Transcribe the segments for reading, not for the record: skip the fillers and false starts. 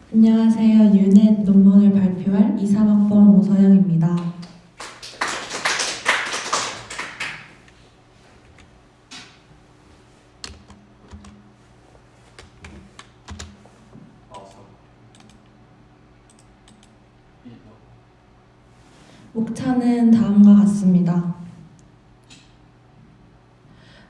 안녕하세요. 유넷 논문을 발표할 23학번 오서영입니다. 목차는 다음과 같습니다.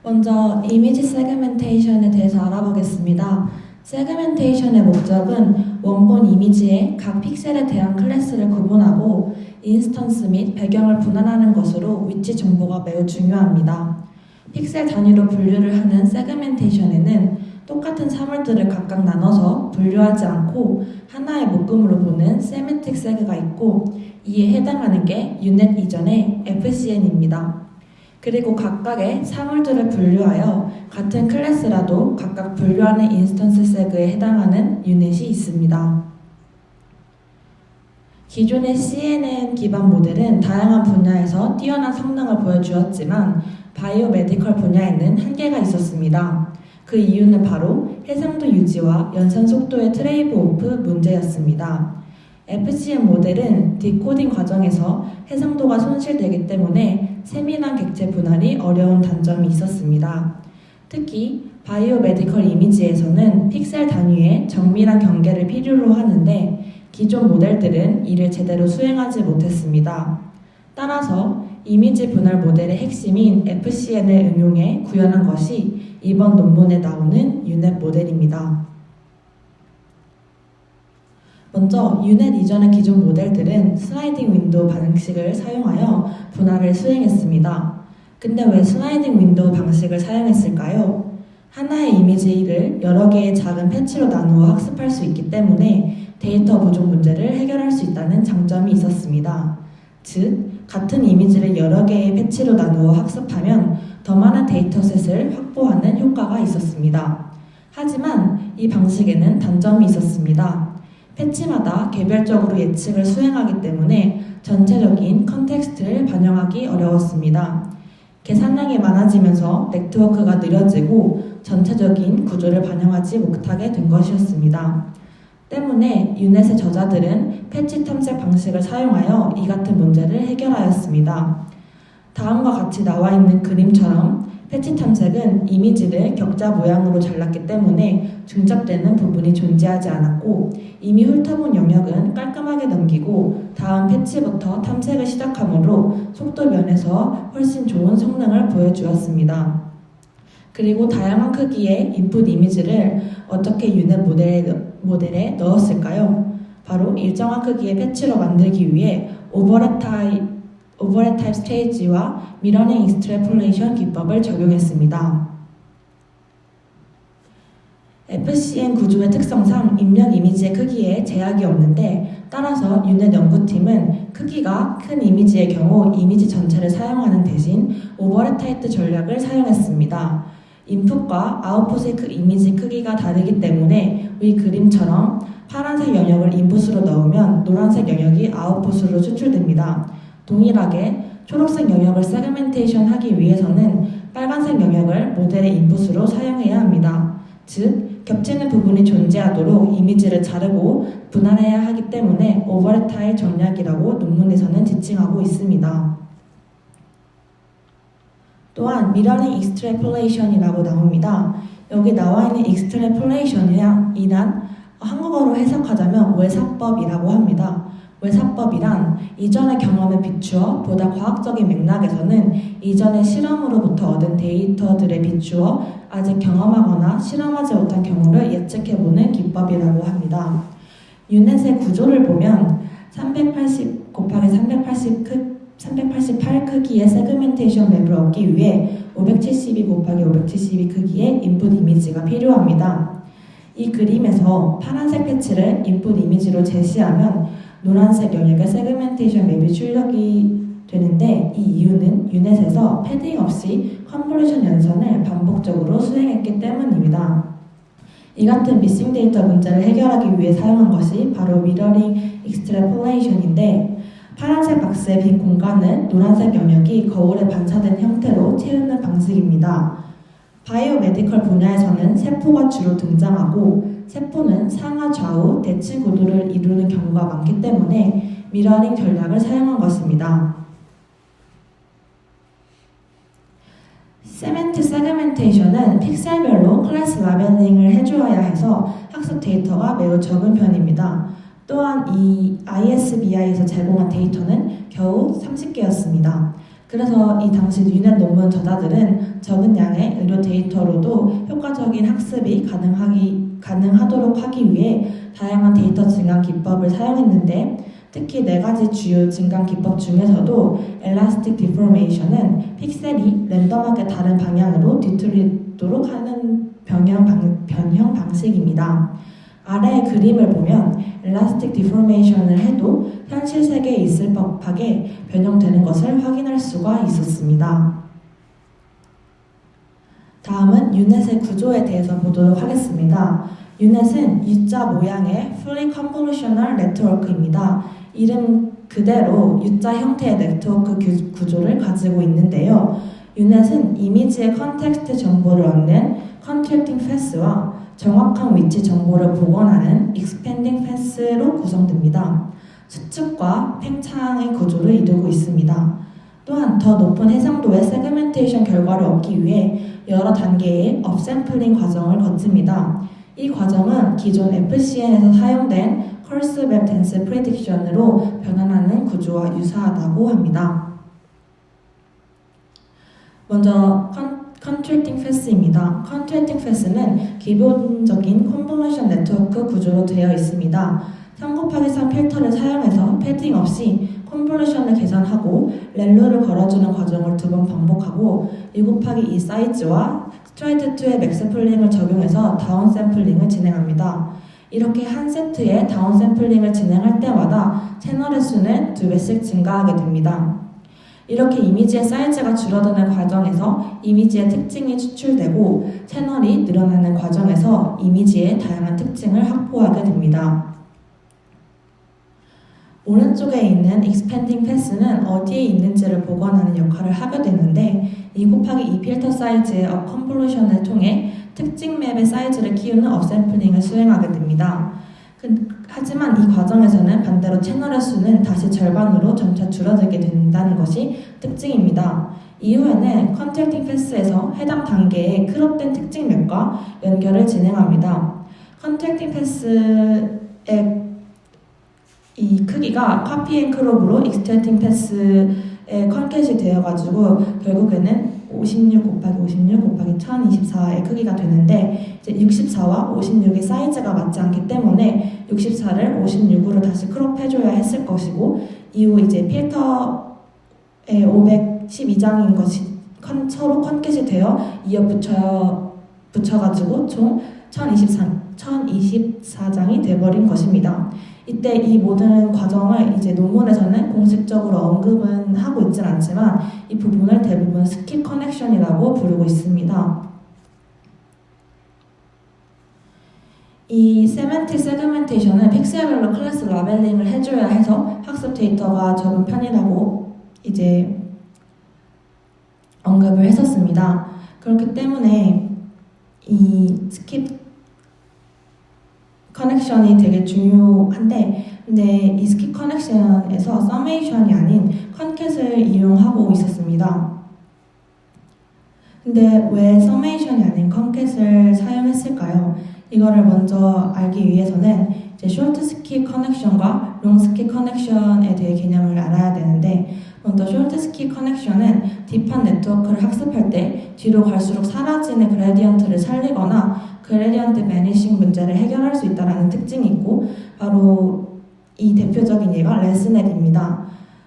먼저 이미지 세그멘테이션에 대해서 알아보겠습니다. 세그멘테이션의 목적은 원본 이미지의 각 픽셀에 대한 클래스를 구분하고 인스턴스 및 배경을 분할하는 것으로 위치 정보가 매우 중요합니다. 픽셀 단위로 분류를 하는 세그멘테이션에는 똑같은 사물들을 각각 나눠서 분류하지 않고 하나의 묶음으로 보는 세메틱 세그가 있고, 이에 해당하는 게 유넷 이전의 FCN입니다. 그리고 각각의 사물들을 분류하여 같은 클래스라도 각각 분류하는 인스턴스 세그에 해당하는 유넷이 있습니다. 기존의 CNN 기반 모델은 다양한 분야에서 뛰어난 성능을 보여주었지만 바이오 메디컬 분야에는 한계가 있었습니다. 그 이유는 바로 해상도 유지와 연산 속도의 트레이드 오프 문제였습니다. FCN 모델은 디코딩 과정에서 해상도가 손실되기 때문에 세밀한 객체 분할이 어려운 단점이 있었습니다. 특히 바이오 메디컬 이미지에서는 픽셀 단위의 정밀한 경계를 필요로 하는데 기존 모델들은 이를 제대로 수행하지 못했습니다. 따라서 이미지 분할 모델의 핵심인 FCN을 응용해 구현한 것이 이번 논문에 나오는 유넷 모델입니다. 먼저 유넷 이전의 기존 모델들은 슬라이딩 윈도우 방식을 사용하여 분할을 수행했습니다. 근데 왜 슬라이딩 윈도우 방식을 사용했을까요? 하나의 이미지를 여러 개의 작은 패치로 나누어 학습할 수 있기 때문에 데이터 부족 문제를 해결할 수 있다는 장점이 있었습니다. 즉, 같은 이미지를 여러 개의 패치로 나누어 학습하면 더 많은 데이터셋을 확보하는 효과가 있었습니다. 하지만 이 방식에는 단점이 있었습니다. 패치마다 개별적으로 예측을 수행하기 때문에 전체적인 컨텍스트를 반영하기 어려웠습니다. 계산량이 많아지면서 네트워크가 느려지고 전체적인 구조를 반영하지 못하게 된 것이었습니다. 때문에 유넷의 저자들은 패치 탐색 방식을 사용하여 이 같은 문제를 해결하였습니다. 다음과 같이 나와 있는 그림처럼 패치 탐색은 이미지를 격자 모양으로 잘랐기 때문에 중첩되는 부분이 존재하지 않았고, 이미 훑어본 영역은 깔끔하게 넘기고 다음 패치부터 탐색을 시작하므로 속도 면에서 훨씬 좋은 성능을 보여주었습니다. 그리고 다양한 크기의 인풋 이미지를 어떻게 유넷 모델에 넣었을까요? 바로 일정한 크기의 패치로 만들기 위해 오버랩 타입 스테이지와 미러링 익스트래폴레이션 기법을 적용했습니다. FCN 구조의 특성상 입력 이미지의 크기에 제약이 없는데, 따라서 유넷 연구팀은 크기가 큰 이미지의 경우 이미지 전체를 사용하는 대신 오버랩 타입 전략을 사용했습니다. 인풋과 아웃풋의 이미지 크기가 다르기 때문에 위 그림처럼 파란색 영역을 인풋으로 넣으면 노란색 영역이 아웃풋으로 추출됩니다. 동일하게 초록색 영역을 세그멘테이션 하기 위해서는 빨간색 영역을 모델의 인풋으로 사용해야 합니다. 즉, 겹치는 부분이 존재하도록 이미지를 자르고 분할해야 하기 때문에 오버랩 타입 전략이라고 논문에서는 지칭하고 있습니다. 또한 미러링 익스트래폴레이션이라고 나옵니다. 여기 나와 있는 익스트래폴레이션이란 한국어로 해석하자면 외사법이라고 합니다. 외사법이란 이전의 경험에 비추어 보다 과학적인 맥락에서는 이전의 실험으로부터 얻은 데이터들에 비추어 아직 경험하거나 실험하지 못한 경우를 예측해보는 기법이라고 합니다. 유넷의 구조를 보면 380 곱하기 388 크기의 세그멘테이션 맵을 얻기 위해 572 곱하기 572 크기의 인풋 이미지가 필요합니다. 이 그림에서 파란색 패치를 인풋 이미지로 제시하면 노란색 영역의 세그멘테이션 맵이 출력이 되는데, 이 이유는 유넷에서 패딩 없이 컨볼루션 연산을 반복적으로 수행했기 때문입니다. 이 같은 미싱 데이터 문제를 해결하기 위해 사용한 것이 바로 미러링 익스트래폴레이션인데, 파란색 박스의 빈 공간은 노란색 영역이 거울에 반사된 형태로 채우는 방식입니다. 바이오 메디컬 분야에서는 세포가 주로 등장하고 세포는 상하 좌우 대칭 구도를 이루는 경우가 많기 때문에 미러링 전략을 사용한 것입니다. 세그멘테이션은 픽셀별로 클래스 라벨링을 해주어야 해서 학습 데이터가 매우 적은 편입니다. 또한 이 ISBI에서 제공한 데이터는 겨우 30개였습니다. 그래서 이 당시 유넷 논문 저자들은 적은 양의 의료 데이터로도 효과적인 학습이 가능하도록 하기 위해 다양한 데이터 증강 기법을 사용했는데, 특히 4가지 주요 증강 기법 중에서도 엘라스틱 디포메이션은 픽셀이 랜덤하게 다른 방향으로 뒤틀리도록 하는 변형 방식입니다. 아래의 그림을 보면 엘라스틱 디포메이션을 해도 현실 세계에 있을 법하게 변형되는 것을 확인할 수가 있었습니다. 다음은 유넷의 구조에 대해서 보도록 하겠습니다. 유넷은 U자 모양의 Fully Convolutional Network입니다. 이름 그대로 U자 형태의 네트워크 구조를 가지고 있는데요. 유넷은 이미지의 컨텍스트 정보를 얻는 Contracting Fast와 정확한 위치 정보를 복원하는 Expanding Fast로 구성됩니다. 수축과 팽창의 구조를 이루고 있습니다. 또한 더 높은 해상도의 세그멘테이션 결과를 얻기 위해 여러 단계의 업샘플링 과정을 거칩니다. 이 과정은 기존 FCN에서 사용된 Cursive Web Dense Prediction으로 변환하는 구조와 유사하다고 합니다. 먼저 Contracting Fast입니다. Contracting Fast는 기본적인 컨볼루션 네트워크 구조로 되어 있습니다. 3곱하기3 필터를 사용해서 패딩 없이 컨볼루션을 계산하고 렐루를 걸어주는 과정을 2번 반복하고 2곱하기2 사이즈와 스트라이트2의 맥스플링을 적용해서 다운샘플링을 진행합니다. 이렇게 한 세트의 다운샘플링을 진행할 때마다 채널의 수는 2배씩 증가하게 됩니다. 이렇게 이미지의 사이즈가 줄어드는 과정에서 이미지의 특징이 추출되고 채널이 늘어나는 과정에서 이미지의 다양한 특징을 확보하게 됩니다. 오른쪽에 있는 Expanding Pass는 어디에 있는지를 복원하는 역할을 하게 되는데 2곱하기2 필터 사이즈의 업 컨볼루션을 통해 특징 맵의 사이즈를 키우는 업샘플링을 수행하게 됩니다. 하지만 이 과정에서는 반대로 채널의 수는 다시 절반으로 점차 줄어들게 된다는 것이 특징입니다. 이후에는 Contracting Pass에서 해당 단계의 크롭된 특징 맵과 연결을 진행합니다. Contracting Pass의 이 크기가 카피 앤 크롭으로 익스트랙팅 패스에 컨캣이 되어가지고 결국에는 56 곱하기 56 곱하기 1024의 크기가 되는데 이제 64와 56의 사이즈가 맞지 않기 때문에 64를 56으로 다시 크롭해줘야 했을 것이고 이후 이제 필터에 512장인 것이 서로 컨캣이 되어 이어 붙여가지고 총 1024장이 돼버린 것입니다. 이때 이 모든 과정을 이제 논문에서는 공식적으로 언급은 하고 있진 않지만 이 부분을 대부분 스킵 커넥션이라고 부르고 있습니다. 이 세멘틱 세그멘테이션은 픽셀별로 클래스 라벨링을 해줘야 해서 학습 데이터가 적은 편이라고 이제 언급을 했었습니다. 그렇기 때문에 이 스킵 커넥션이 되게 중요한데 근데 이 스킵 커넥션에서 서메이션이 아닌 컨캣을 이용하고 있었습니다. 근데 왜 서메이션이 아닌 컨캣을 사용했을까요? 이거를 먼저 알기 위해서는 이제 쇼트 스킵 커넥션과 롱 스킵 커넥션에 대해 개념을 알아야 되는데 먼저 쇼트 스킵 커넥션은 딥한 네트워크를 학습할 때 뒤로 갈수록 사라지는 그레디언트를 살리거나 그레디언트 매니싱 문제를 해결할 수 있다는 특징이 있고 바로 이 대표적인 예가 레스넷입니다.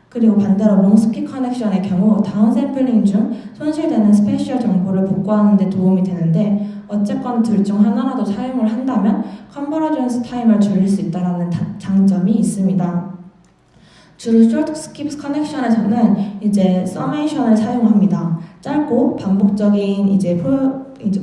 그리고 반대로 롱스킵 커넥션의 경우 다운샘플링 중 손실되는 스페셜 정보를 복구하는 데 도움이 되는데 어쨌건 둘 중 하나라도 사용을 한다면 컨버전스 타임을 줄일 수 있다는 장점이 있습니다. 주로 쇼트 스킵 커넥션에서는 이제 서메이션을 사용합니다. 짧고 반복적인 이제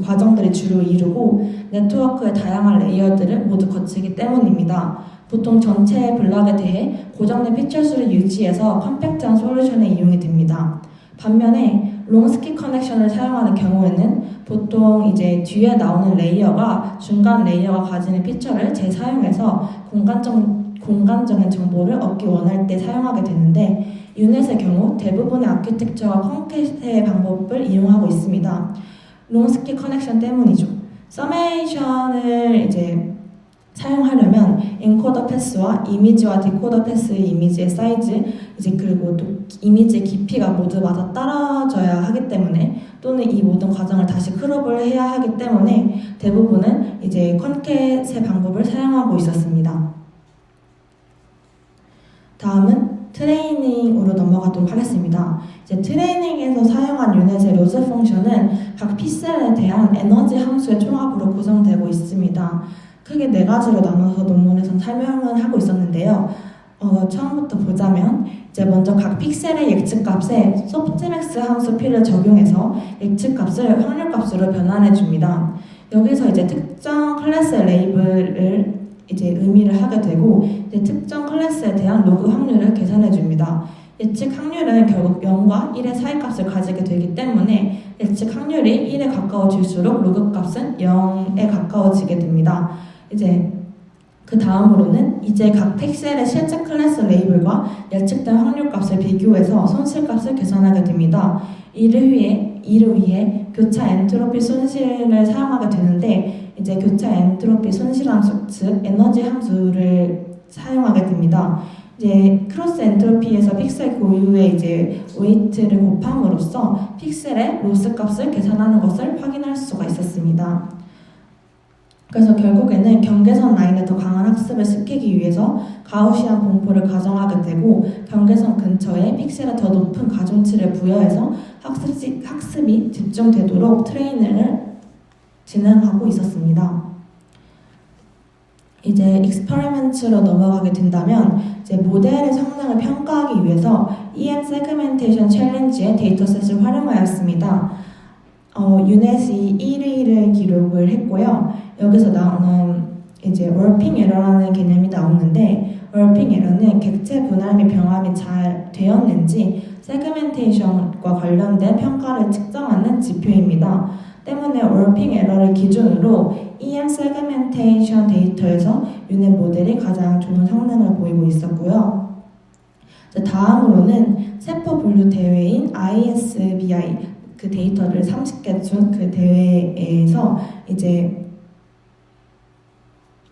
과정들이 주로 이루고 네트워크의 다양한 레이어들을 모두 거치기 때문입니다. 보통 전체 블럭에 대해 고정된 피처 수를 유지해서 컴팩트한 솔루션에 이용이 됩니다. 반면에 롱스키 커넥션을 사용하는 경우에는 보통 이제 뒤에 나오는 레이어가 중간 레이어가 가지는 피처를 재사용해서 공간적인 정보를 얻기 원할 때 사용하게 되는데, 유넷의 경우 대부분의 아키텍처와 콘캣의 방법을 이용하고 있습니다. 롱스키 커넥션 때문이죠. 서메이션을 이제 사용하려면 엔코더 패스와 이미지와 디코더 패스의 이미지의 사이즈, 이제 그리고 또 이미지의 깊이가 모두 맞아 떨어져야 하기 때문에, 또는 이 모든 과정을 다시 크롭을 해야 하기 때문에 대부분은 이제 콘캣의 방법을 사용하고 있었습니다. 다음은 트레이닝으로 넘어가도록 하겠습니다. 이제 트레이닝에서 사용한 유넷의 로스 펑션은 각 픽셀에 대한 에너지 함수의 총합으로 구성되고 있습니다. 크게 4가지로 나눠서 논문에서 설명을 하고 있었는데요. 처음부터 보자면 이제 먼저 각 픽셀의 예측값에 소프트맥스 함수 P를 적용해서 예측값을 확률값으로 변환해 줍니다. 여기서 이제 특정 클래스 레이블을 이제 의미를 하게 되고, 이제 특정 클래스에 대한 로그 확률을 계산해 줍니다. 예측 확률은 결국 0과 1의 사이 값을 가지게 되기 때문에 예측 확률이 1에 가까워질수록 로그 값은 0에 가까워지게 됩니다. 이제 그 다음으로는 이제 각 픽셀의 실제 클래스 레이블과 예측된 확률 값을 비교해서 손실값을 계산하게 됩니다. 이를 위해 교차 엔트로피 손실을 사용하게 되는데, 이제 교차 엔트로피 손실 함수, 즉 에너지 함수를 사용하게 됩니다. 이제 크로스 엔트로피에서 픽셀 고유의 이제 웨이트를 곱함으로써 픽셀의 로스 값을 계산하는 것을 확인할 수가 있었습니다. 그래서 결국에는 경계선 라인에 더 강한 학습을 시키기 위해서 가우시안 분포를 가정하게 되고, 경계선 근처에 픽셀에 더 높은 가중치를 부여해서 학습이 집중되도록 트레이닝을 진행하고 있었습니다. 이제 익스퍼리먼트로 넘어가게 된다면, 이제 모델의 성능을 평가하기 위해서 EM 세그멘테이션 챌린지의 데이터셋을 활용하였습니다. 유넷이 1위를 기록을 했고요. 여기서 나오는 이제 월핑 에러라는 개념이 나오는데, 월핑 에러는 객체 분할 및 병합이 잘 되었는지 세그멘테이션과 관련된 평가를 측정하는 지표입니다. 때문에 월핑 에러를 기준으로 EM 세그멘테이션 데이터에서 유넷 모델이 가장 좋은 성능을 보이고 있었고요. 다음으로는 세포 분류 대회인 ISBI 그 데이터를 30개 준 그 대회에서 이제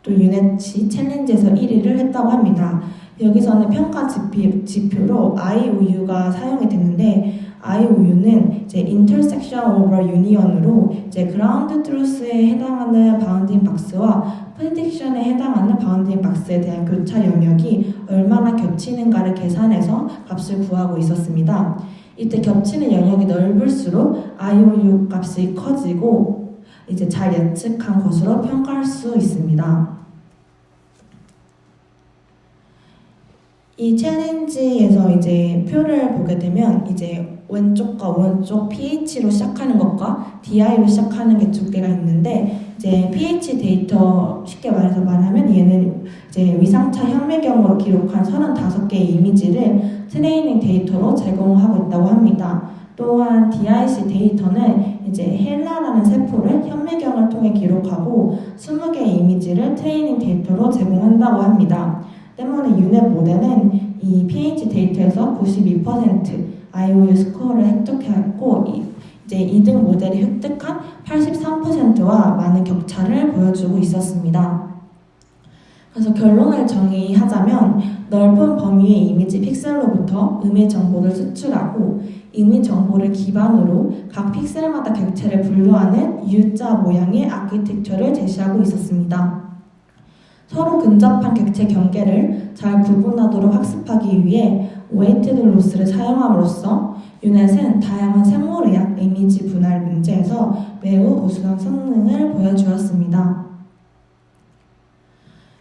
또 유넷이 챌린지에서 1위를 했다고 합니다. 여기서는 평가 지표로 IOU가 사용이 되는데, IOU는 이제 intersection over union으로 이제 ground truth에 해당하는 바운딩 박스와 prediction에 해당하는 바운딩 박스에 대한 교차 영역이 얼마나 겹치는가를 계산해서 값을 구하고 있었습니다. 이때 겹치는 영역이 넓을수록 IOU 값이 커지고 이제 잘 예측한 것으로 평가할 수 있습니다. 이 챌린지에서 이제 표를 보게 되면 이제 왼쪽과 오른쪽 pH로 시작하는 것과 DI로 시작하는 게 2개가 있는데, 이제 pH 데이터 쉽게 말해서 말하면 얘는 이제 위상차 현미경으로 기록한 35개의 이미지를 트레이닝 데이터로 제공하고 있다고 합니다. 또한 DIC 데이터는 이제 헬라라는 세포를 현미경을 통해 기록하고 20개의 이미지를 트레이닝 데이터로 제공한다고 합니다. 때문에 유넷 모델은 이 pH 데이터에서 92% IOU 스코어를 획득했고, 이제 2등 모델이 획득한 83%와 많은 격차를 보여주고 있었습니다. 그래서 결론을 정의하자면, 넓은 범위의 이미지 픽셀로부터 이미지 정보를 수출하고 이미지 정보를 기반으로 각 픽셀마다 객체를 분류하는 U자 모양의 아키텍처를 제시하고 있었습니다. 서로 근접한 객체 경계를 잘 구분하도록 학습하기 위해 웨이티드 로스를 사용함으로써 유넷은 다양한 생물의학 이미지 분할 문제에서 매우 우수한 성능을 보여주었습니다.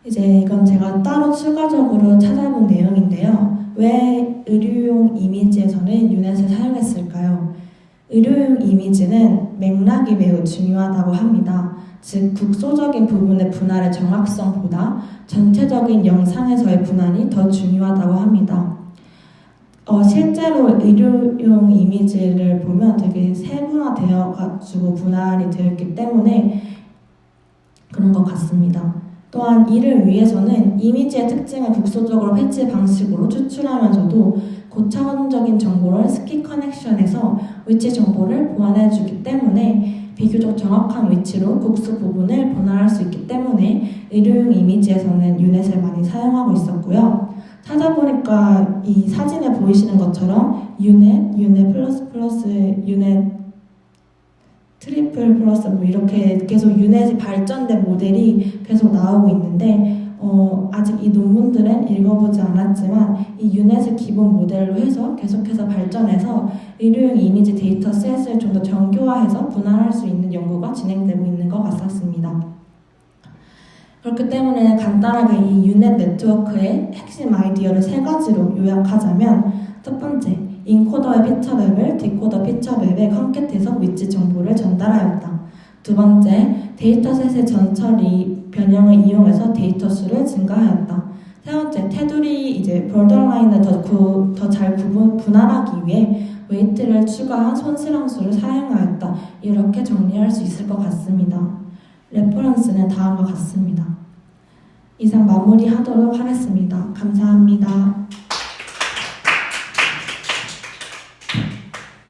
이제 이건 제가 따로 추가적으로 찾아본 내용인데요. 왜 의료용 이미지에서는 유넷을 사용했을까요? 의료용 이미지는 맥락이 매우 중요하다고 합니다. 즉, 국소적인 부분의 분할의 정확성보다 전체적인 영상에서의 분할이 더 중요하다고 합니다. 실제로 의료용 이미지를 보면 되게 세분화되어 가지고 분할이 되어 있기 때문에 그런 것 같습니다. 또한 이를 위해서는 이미지의 특징을 국소적으로 패치 방식으로 추출하면서도 고차원적인 정보를 스키 커넥션에서 위치 정보를 보완해주기 때문에 비교적 정확한 위치로 국수 부분을 분할할 수 있기 때문에 의료용 이미지에서는 유넷을 많이 사용하고 있었고요. 찾아보니까 이 사진에 보이시는 것처럼 유넷 플러스, 유넷 트리플 플러스 뭐 이렇게 계속 유넷이 발전된 모델이 계속 나오고 있는데 아직 이 논문들은 읽어보지 않았지만 이 유넷을 기본 모델로 해서 계속해서 발전해서 의료용 이미지 데이터 셋을 좀 더 정교화해서 분할할 수 있는 연구가 진행되고 있는 것 같았습니다. 그렇기 때문에 간단하게 이 유넷 네트워크의 핵심 아이디어를 세 가지로 요약하자면 첫 번째, 인코더의 피처맵을 디코더 피처맵에 컨캣해서 위치 정보를 전달하였다. 두 번째, 데이터셋의 전처리 변형을 이용해서 데이터 수를 증가하였다. 세 번째, 테두리 borderline을 더 잘 분할하기 위해 웨이트를 추가한 손실함수를 사용하였다. 이렇게 정리할 수 있을 것 같습니다. 레퍼런스는 다음과 같습니다. 이상 마무리하도록 하겠습니다.